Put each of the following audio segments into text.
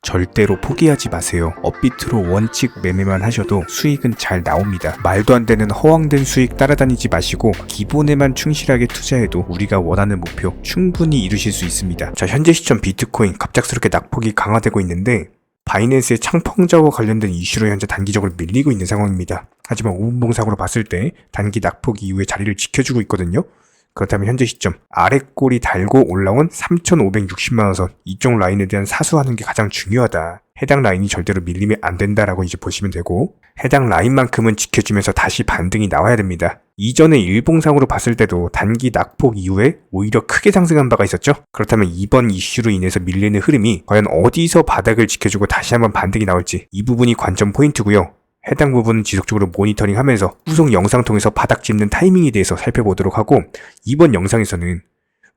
절대로 포기하지 마세요. 업비트로 원칙 매매만 하셔도 수익은 잘 나옵니다. 말도 안 되는 허황된 수익 따라다니지 마시고 기본에만 충실하게 투자해도 우리가 원하는 목표 충분히 이루실 수 있습니다. 자, 현재 시점 비트코인 갑작스럽게 낙폭이 강화되고 있는데 바이낸스의 창펑자와 관련된 이슈로 현재 단기적으로 밀리고 있는 상황입니다. 하지만 5분봉상으로 봤을 때 단기 낙폭 이후에 자리를 지켜주고 있거든요. 그렇다면 현재 시점 아랫골이 달고 올라온 3,560만원선 이쪽 라인에 대한 사수하는 게 가장 중요하다. 해당 라인이 절대로 밀리면 안 된다라고 이제 보시면 되고, 해당 라인만큼은 지켜주면서 다시 반등이 나와야 됩니다. 이전에 일봉상으로 봤을 때도 단기 낙폭 이후에 오히려 크게 상승한 바가 있었죠. 그렇다면 이번 이슈로 인해서 밀리는 흐름이 과연 어디서 바닥을 지켜주고 다시 한번 반등이 나올지, 이 부분이 관점 포인트고요. 해당 부분은 지속적으로 모니터링하면서 후속 영상 통해서 바닥 짚는 타이밍에 대해서 살펴보도록 하고, 이번 영상에서는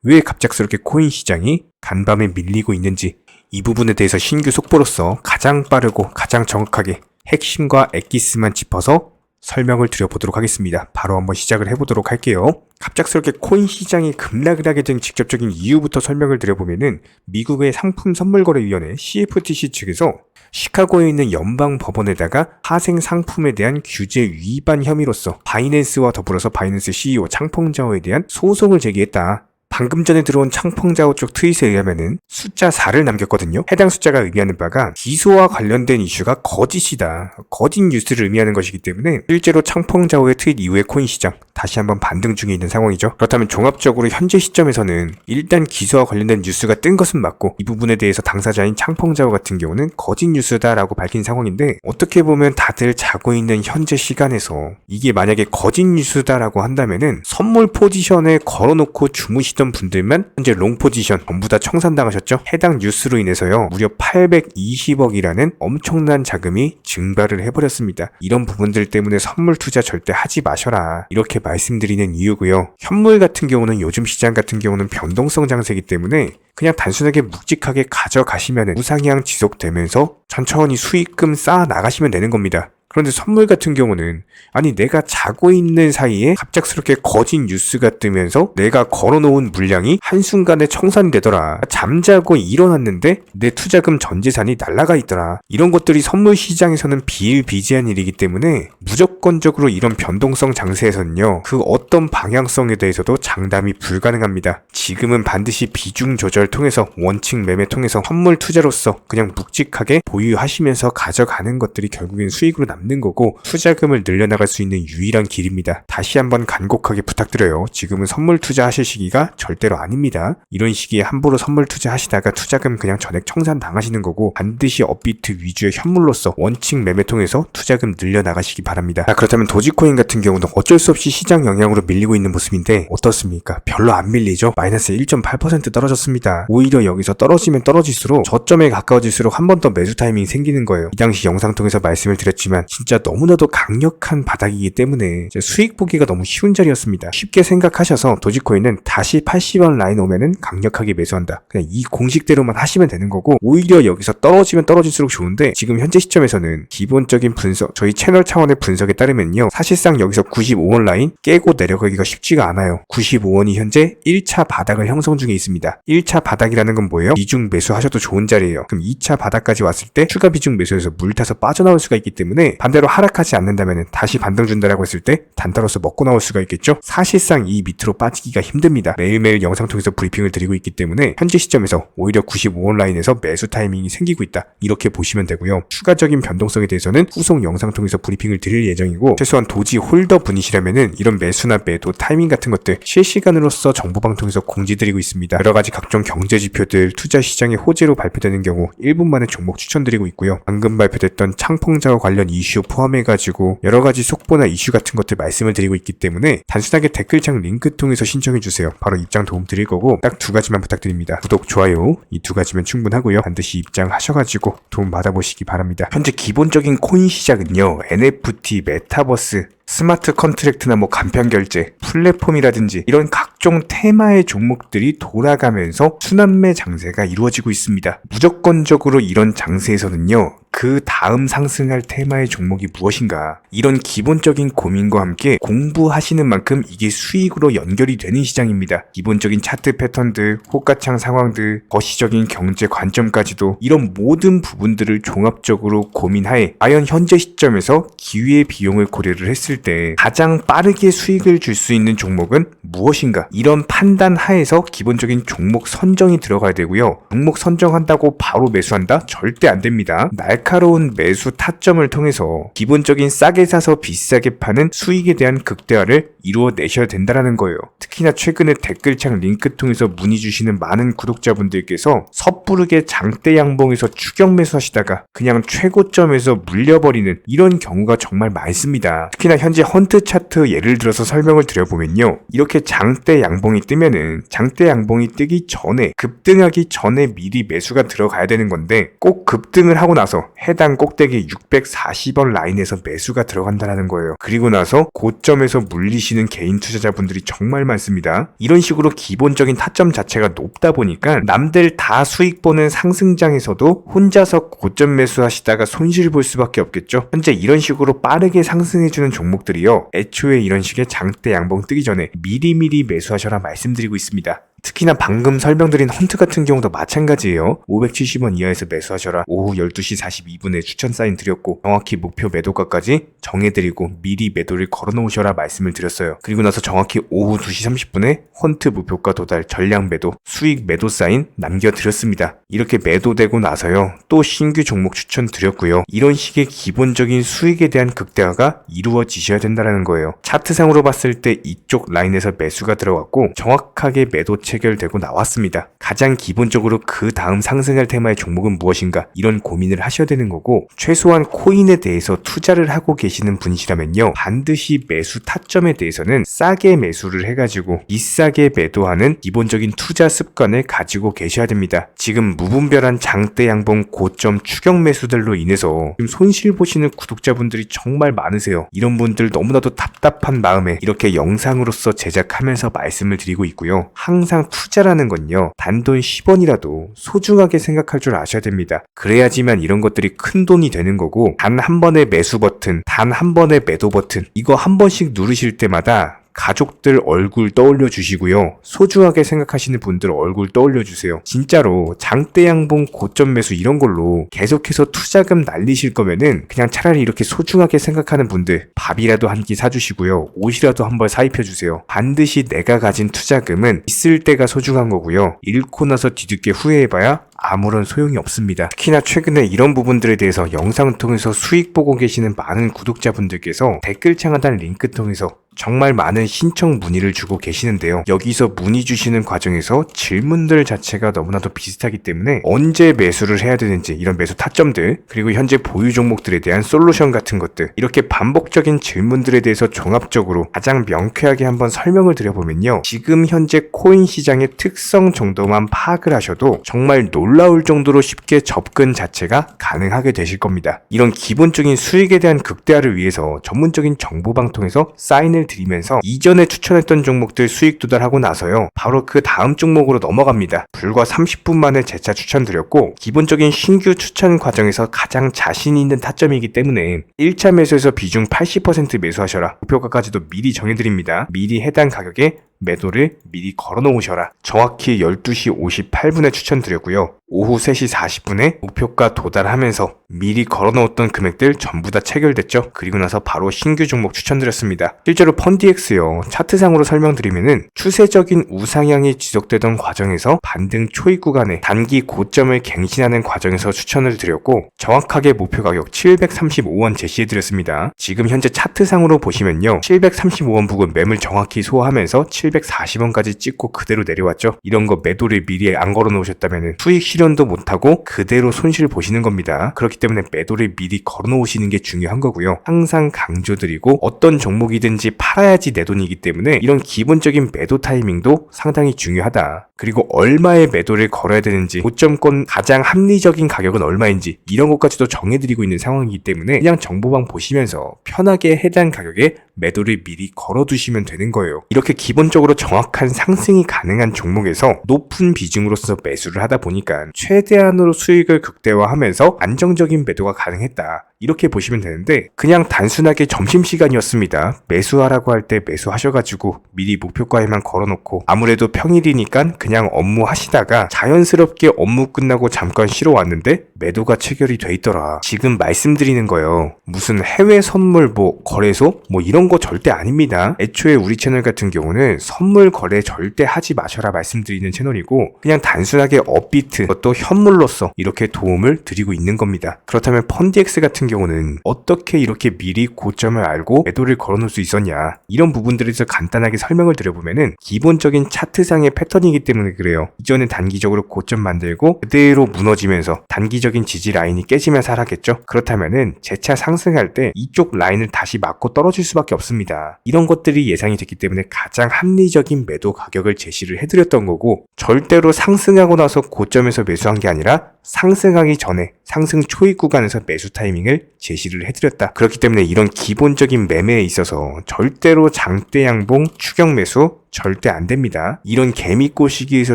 왜 갑작스럽게 코인 시장이 간밤에 밀리고 있는지, 이 부분에 대해서 신규 속보로서 가장 빠르고 가장 정확하게 핵심과 엑기스만 짚어서 설명을 드려보도록 하겠습니다. 바로 한번 시작을 해보도록 할게요. 갑작스럽게 코인 시장이 급락을 하게 된 직접적인 이유부터 설명을 드려보면은, 미국의 상품선물거래위원회 CFTC 측에서 시카고에 있는 연방법원에다가 하생 상품에 대한 규제 위반 혐의로서 바이낸스와 더불어서 바이낸스 CEO 창펑자오에 대한 소송을 제기했다. 방금 전에 들어온 창펑자오 쪽 트윗에 의하면은 숫자 4를 남겼거든요. 해당 숫자가 의미하는 바가 기소와 관련된 이슈가 거짓이다, 거짓 뉴스를 의미하는 것이기 때문에 실제로 창펑자오의 트윗 이후에 코인 시장 다시 한번 반등 중에 있는 상황이죠. 그렇다면 종합적으로 현재 시점에서는 일단 기소와 관련된 뉴스가 뜬 것은 맞고, 이 부분에 대해서 당사자인 창펑자오 같은 경우는 거짓 뉴스다라고 밝힌 상황인데, 어떻게 보면 다들 자고 있는 현재 시간에서 이게 만약에 거짓 뉴스다라고 한다면은 선물 포지션에 걸어놓고 주무시던 분들만 현재 롱 포지션 전부 다 청산당하셨죠. 해당 뉴스로 인해서요 무려 820억이라는 엄청난 자금이 증발을 해버렸습니다. 이런 부분들 때문에 선물 투자 절대 하지 마셔라, 이렇게 말씀드리는 이유고요. 현물 같은 경우는 요즘 시장 같은 경우는 변동성 장세이기 때문에 그냥 단순하게 묵직하게 가져가시면 우상향 지속되면서 천천히 수익금 쌓아 나가시면 되는 겁니다. 그런데 선물 같은 경우는 아니 내가 자고 있는 사이에 갑작스럽게 거짓 뉴스가 뜨면서 내가 걸어놓은 물량이 한순간에 청산되더라, 잠자고 일어났는데 내 투자금 전 재산이 날아가 있더라, 이런 것들이 선물 시장에서는 비일비재한 일이기 때문에 무조건적으로 이런 변동성 장세에서는요 그 어떤 방향성에 대해서도 장담이 불가능합니다. 지금은 반드시 비중 조절 통해서 원칙 매매 통해서 선물 투자로서 그냥 묵직하게 보유하시면서 가져가는 것들이 결국엔 수익으로 남는 거고, 투자금을 늘려나갈 수 있는 유일한 길입니다. 다시 한번 간곡하게 부탁드려요. 지금은 선물 투자하실 시기가 절대로 아닙니다. 이런 시기에 함부로 선물 투자하시다가 투자금 그냥 전액 청산 당하시는 거고, 반드시 업비트 위주의 현물로서 원칙 매매 통해서 투자금 늘려나가시기 바랍니다. 그렇다면 도지코인 같은 경우는 어쩔 수 없이 시장 영향으로 밀리고 있는 모습인데 어떻습니까? 별로 안 밀리죠? 마이너스 1.8% 떨어졌습니다. 오히려 여기서 떨어지면 떨어질수록 저점에 가까워질수록 한 번 더 매수 타이밍이 생기는 거예요. 이 당시 영상 통해서 말씀을 드렸지만 진짜 너무나도 강력한 바닥이기 때문에 수익 보기가 너무 쉬운 자리였습니다. 쉽게 생각하셔서 도지코인은 다시 80원 라인 오면은 강력하게 매수한다, 그냥 이 공식대로만 하시면 되는 거고, 오히려 여기서 떨어지면 떨어질수록 좋은데 지금 현재 시점에서는 기본적인 분석, 저희 채널 차원의 분석에 따르면요 사실상 여기서 95원 라인 깨고 내려가기가 쉽지가 않아요. 95원이 현재 1차 바닥을 형성 중에 있습니다. 1차 바닥이라는 건 뭐예요? 비중 매수하셔도 좋은 자리예요. 그럼 2차 바닥까지 왔을 때 추가 비중 매수해서 물 타서 빠져나올 수가 있기 때문에, 반대로 하락하지 않는다면 다시 반등 준다라고 했을 때 단타로서 먹고 나올 수가 있겠죠. 사실상 이 밑으로 빠지기가 힘듭니다. 매일매일 영상 통해서 브리핑을 드리고 있기 때문에 현재 시점에서 오히려 95원 라인에서 매수 타이밍이 생기고 있다, 이렇게 보시면 되고요. 추가적인 변동성에 대해서는 후속 영상 통해서 브리핑을 드릴 예정이고, 최소한 도지 홀더 분이시라면은 이런 매수나 매도 타이밍 같은 것들 실시간으로서 정보방 통해서 공지드리고 있습니다. 여러가지 각종 경제 지표들 투자 시장의 호재로 발표되는 경우 1분 만에 종목 추천드리고 있고요. 방금 발표됐던 창펑자와 관련 이슈 포함해가지고 여러가지 속보나 이슈 같은 것들 말씀을 드리고 있기 때문에 단순하게 댓글창 링크 통해서 신청해주세요. 바로 입장 도움 드릴 거고, 딱 2가지만 부탁드립니다. 구독, 좋아요, 이 2가지면 충분하고요. 반드시 입장하셔가지고 도움 받아보시기 바랍니다. 현재 기본적인 코인 시장은요 NFT, 메타버스 스마트 컨트랙트나 뭐 간편 결제, 플랫폼이라든지 이런 각종 테마의 종목들이 돌아가면서 순환매 장세가 이루어지고 있습니다. 무조건적으로 이런 장세에서는요, 그 다음 상승할 테마의 종목이 무엇인가, 이런 기본적인 고민과 함께 공부하시는 만큼 이게 수익으로 연결이 되는 시장입니다. 기본적인 차트 패턴들, 호가창 상황들, 거시적인 경제 관점까지도 이런 모든 부분들을 종합적으로 고민하에 과연 현재 시점에서 기회의 비용을 고려를 했을 때 가장 빠르게 수익을 줄 수 있는 종목은 무엇인가, 이런 판단 하에서 기본적인 종목 선정이 들어가야 되고요. 종목 선정한다고 바로 매수한다? 절대 안 됩니다. 날카로운 매수 타점을 통해서 기본적인 싸게 사서 비싸게 파는 수익에 대한 극대화를 이루어내셔야 된다는 거예요. 특히나 최근에 댓글창 링크 통해서 문의 주시는 많은 구독자분들께서 섣부르게 장대 양봉에서 추격 매수하시다가 그냥 최고점에서 물려버리는 이런 경우가 정말 많습니다. 특히나 현재 헌트 차트 예를 들어서 설명을 드려보면요, 이렇게 장대 양봉이 뜨면은 장대 양봉이 뜨기 전에, 급등하기 전에 미리 매수가 들어가야 되는 건데, 꼭 급등을 하고 나서 해당 꼭대기 640원 라인에서 매수가 들어간다는 거예요. 그리고 나서 고점에서 물리시는 개인 투자자분들이 정말 많습니다. 이런 식으로 기본적인 타점 자체가 높다 보니까 남들 다 수익 보는 상승장에서도 혼자서 고점 매수하시다가 손실 볼 수밖에 없겠죠. 현재 이런 식으로 빠르게 상승해주는 종목들이요, 애초에 이런 식의 장대 양봉 뜨기 전에 미리미리 매수하셔라 말씀드리고 있습니다. 특히나 방금 설명드린 헌트 같은 경우도 마찬가지예요. 570원 이하에서 매수하셔라. 오후 12시 42분에 추천 사인 드렸고 정확히 목표 매도가까지 정해드리고 미리 매도를 걸어놓으셔라 말씀을 드렸어요. 그리고 나서 정확히 오후 2시 30분에 헌트 목표가 도달 전량 매도 수익 매도 사인 남겨드렸습니다. 이렇게 매도되고 나서요, 또 신규 종목 추천 드렸고요. 이런 식의 기본적인 수익에 대한 극대화가 이루어지셔야 된다는 거예요. 차트상으로 봤을 때 이쪽 라인에서 매수가 들어갔고 정확하게 매도 체결되고 나왔습니다. 가장 기본적으로 그 다음 상승할 테마의 종목은 무엇인가, 이런 고민을 하셔야 되는 거고, 최소한 코인에 대해서 투자를 하고 계시는 분이시라면요, 반드시 매수 타점에 대해서는 싸게 매수를 해가지고 비싸게 매도하는 기본적인 투자 습관을 가지고 계셔야 됩니다. 지금 무분별한 장대 양봉 고점 추격 매수들로 인해서 지금 손실 보시는 구독자분들이 정말 많으세요. 이런 분들 너무나도 답답한 마음에 이렇게 영상으로서 제작하면서 말씀을 드리고 있고요. 항상 투자라는 건요, 단돈 10원이라도 소중하게 생각할 줄 아셔야 됩니다. 그래야지만 이런 것들이 큰 돈이 되는 거고, 단 한 번의 매수 버튼, 단 한 번의 매도 버튼, 이거 한 번씩 누르실 때마다 가족들 얼굴 떠올려 주시고요, 소중하게 생각하시는 분들 얼굴 떠올려 주세요. 진짜로 장대 양봉 고점 매수 이런 걸로 계속해서 투자금 날리실 거면은 그냥 차라리 이렇게 소중하게 생각하는 분들 밥이라도 한 끼 사주시고요, 옷이라도 한 벌 사입혀 주세요. 반드시 내가 가진 투자금은 있을 때가 소중한 거고요, 잃고 나서 뒤늦게 후회해봐야 아무런 소용이 없습니다. 특히나 최근에 이런 부분들에 대해서 영상을 통해서 수익 보고 계시는 많은 구독자분들께서 댓글창 하단 링크 통해서 정말 많은 신청 문의를 주고 계시는데요. 여기서 문의 주시는 과정에서 질문들 자체가 너무나도 비슷하기 때문에 언제 매수를 해야 되는지, 이런 매수 타점들, 그리고 현재 보유 종목들에 대한 솔루션 같은 것들, 이렇게 반복적인 질문들에 대해서 종합적으로 가장 명쾌하게 한번 설명을 드려보면요, 지금 현재 코인 시장의 특성 정도만 파악을 하셔도 정말 놀라울 정도로 쉽게 접근 자체가 가능하게 되실 겁니다. 이런 기본적인 수익에 대한 극대화를 위해서 전문적인 정보방통에서 사인을 드리면서 이전에 추천했던 종목들 수익 도달하고 나서요, 바로 그 다음 종목으로 넘어갑니다. 불과 30분 만에 재차 추천드렸고, 기본적인 신규 추천 과정에서 가장 자신 있는 타점이기 때문에 1차 매수에서 비중 80% 매수하셔라, 목표가까지도 미리 정해드립니다. 미리 해당 가격에 매도를 미리 걸어놓으셔라. 정확히 12시 58분에 추천드렸고요. 오후 3시 40분에 목표가 도달하면서 미리 걸어놓았던 금액들 전부 다 체결됐죠. 그리고 나서 바로 신규 종목 추천드렸습니다. 실제로 펀디엑스요, 차트상으로 설명드리면은 추세적인 우상향이 지속되던 과정에서 반등 초입 구간에 단기 고점을 갱신하는 과정에서 추천을 드렸고, 정확하게 목표 가격 735원 제시해드렸습니다. 지금 현재 차트상으로 보시면요, 735원 부근 매물 정확히 소화하면서 740원까지 찍고 그대로 내려왔죠. 이런 거 매도를 미리 안 걸어 놓으셨다면 수익 실현도 못하고 그대로 손실 보시는 겁니다. 그렇기 때문에 매도를 미리 걸어 놓으시는 게 중요한 거고요. 항상 강조드리고, 어떤 종목이든지 팔아야지 내 돈이기 때문에 이런 기본적인 매도 타이밍도 상당히 중요하다. 그리고 얼마의 매도를 걸어야 되는지, 고점권 가장 합리적인 가격은 얼마인지 이런 것까지도 정해드리고 있는 상황이기 때문에 그냥 정보방 보시면서 편하게 해당 가격에 매도를 미리 걸어두시면 되는 거예요. 이렇게 기본적으로 정확한 상승이 가능한 종목에서 높은 비중으로서 매수를 하다 보니까 최대한으로 수익을 극대화하면서 안정적인 매도가 가능했다. 이렇게 보시면 되는데 그냥 단순하게 점심시간이었습니다. 매수하라고 할 때 매수하셔가지고 미리 목표가에만 걸어놓고 아무래도 평일이니까 그냥 업무 하시다가 자연스럽게 업무 끝나고 잠깐 쉬러 왔는데 매도가 체결이 돼 있더라. 지금 말씀드리는 거예요. 무슨 해외 선물 거래소 이런 거 절대 아닙니다. 애초에 우리 채널 같은 경우는 선물 거래 절대 하지 마셔라 말씀드리는 채널이고 그냥 단순하게 업비트 그것도 현물로서 이렇게 도움을 드리고 있는 겁니다. 그렇다면 펀디엑스 같은 경우는 어떻게 이렇게 미리 고점을 알고 매도를 걸어놓을 수 있었냐 이런 부분들에 대해서 간단하게 설명을 드려보면은 기본적인 차트상의 패턴이기 때문에 그래요. 이전에 단기적으로 고점 만들고 그대로 무너지면서 단기적인 지지 라인이 깨지면서 하락했죠. 그렇다면은 재차 상승할 때 이쪽 라인을 다시 맞고 떨어질 수밖에 없습니다. 이런 것들이 예상이 됐기 때문에 가장 합리적인 매도 가격을 제시를 해드렸던 거고 절대로 상승하고 나서 고점에서 매수한 게 아니라 상승하기 전에 상승 초입 구간에서 매수 타이밍을 제시를 해드렸다. 그렇기 때문에 이런 기본적인 매매에 있어서 절대로 장대 양봉 추격 매수 절대 안 됩니다. 이런 개미꼬 시기에서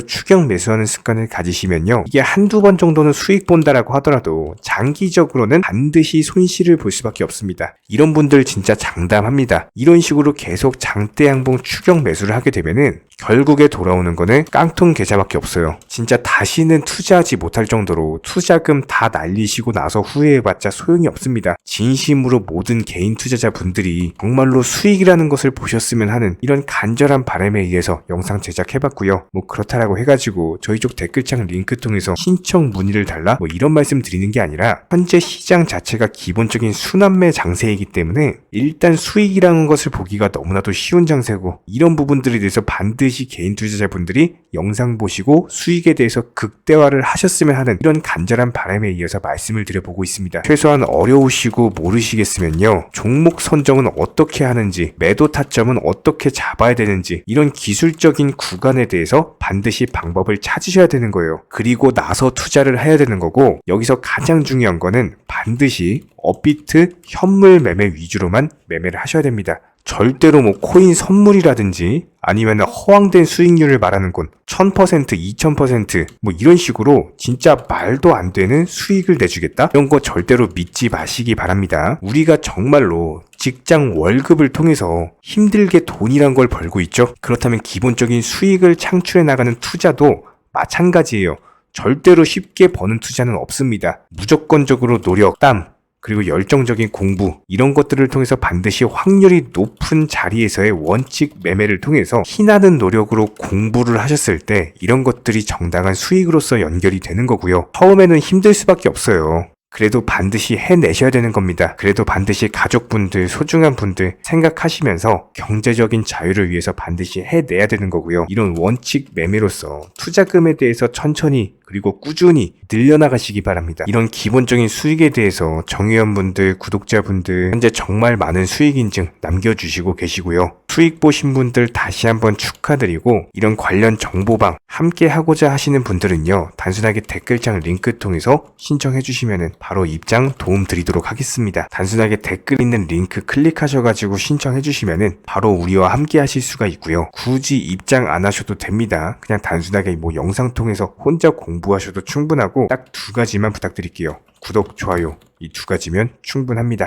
추격 매수하는 습관을 가지시면요. 이게 한두 번 정도는 수익 본다라고 하더라도 장기적으로는 반드시 손실을 볼 수밖에 없습니다. 이런 분들 진짜 장담합니다. 이런 식으로 계속 장대 양봉 추격 매수를 하게 되면은 결국에 돌아오는 거는 깡통 계좌밖에 없어요. 진짜 다시는 투자하지 못할 정도로 투자금 다 날리시고 나서 후회해봤자 소용이 없습니다. 진심으로 모든 개인 투자자분들이 정말로 수익이라는 것을 보셨으면 하는 이런 간절한 바람에 의해서 영상 제작해봤고요. 그렇다라고 해가지고 저희 쪽 댓글창 링크 통해서 신청 문의를 달라 이런 말씀 드리는 게 아니라 현재 시장 자체가 기본적인 순환매 장세이기 때문에 일단 수익이라는 것을 보기가 너무나도 쉬운 장세고 이런 부분들에 대해서 반드시 개인 투자자분들이 영상 보시고 수익에 대해서 극대화를 하셨으면 하는 이런 간절한 바람에 이어서 말씀을 드려보고 있습니다. 최소한 어려우시고 모르시겠으면요. 종목 선정은 어떻게 하는지 매도 타점은 어떻게 잡아야 되는지 이런 기술적인 구간에 대해서 반드시 방법을 찾으셔야 되는 거예요. 그리고 나서 투자를 해야 되는 거고 여기서 가장 중요한 거는 반드시 업비트 현물 매매 위주로만 매매를 하셔야 됩니다. 절대로 코인 선물이라든지 아니면 허황된 수익률을 말하는 건 1000%, 2000% 이런 식으로 진짜 말도 안 되는 수익을 내주겠다? 이런 거 절대로 믿지 마시기 바랍니다. 우리가 정말로 직장 월급을 통해서 힘들게 돈이란 걸 벌고 있죠. 그렇다면 기본적인 수익을 창출해 나가는 투자도 마찬가지예요. 절대로 쉽게 버는 투자는 없습니다. 무조건적으로 노력, 땀, 그리고 열정적인 공부 이런 것들을 통해서 반드시 확률이 높은 자리에서의 원칙 매매를 통해서 피나는 노력으로 공부를 하셨을 때 이런 것들이 정당한 수익으로서 연결이 되는 거고요. 처음에는 힘들 수밖에 없어요. 그래도 반드시 해내셔야 되는 겁니다. 그래도 반드시 가족분들, 소중한 분들 생각하시면서 경제적인 자유를 위해서 반드시 해내야 되는 거고요. 이런 원칙 매매로서 투자금에 대해서 천천히 그리고 꾸준히 늘려나가시기 바랍니다. 이런 기본적인 수익에 대해서 정의원분들, 구독자분들 현재 정말 많은 수익 인증 남겨주시고 계시고요. 수익 보신 분들 다시 한번 축하드리고 이런 관련 정보방 함께 하고자 하시는 분들은요. 단순하게 댓글창 링크 통해서 신청해 주시면은 바로 입장 도움 드리도록 하겠습니다. 단순하게 댓글 있는 링크 클릭하셔가지고 신청해 주시면은 바로 우리와 함께 하실 수가 있고요. 굳이 입장 안 하셔도 됩니다. 그냥 단순하게 영상 통해서 혼자 공부하셔도 충분하고 딱 두 가지만 부탁드릴게요. 구독, 좋아요 이 두 가지면 충분합니다.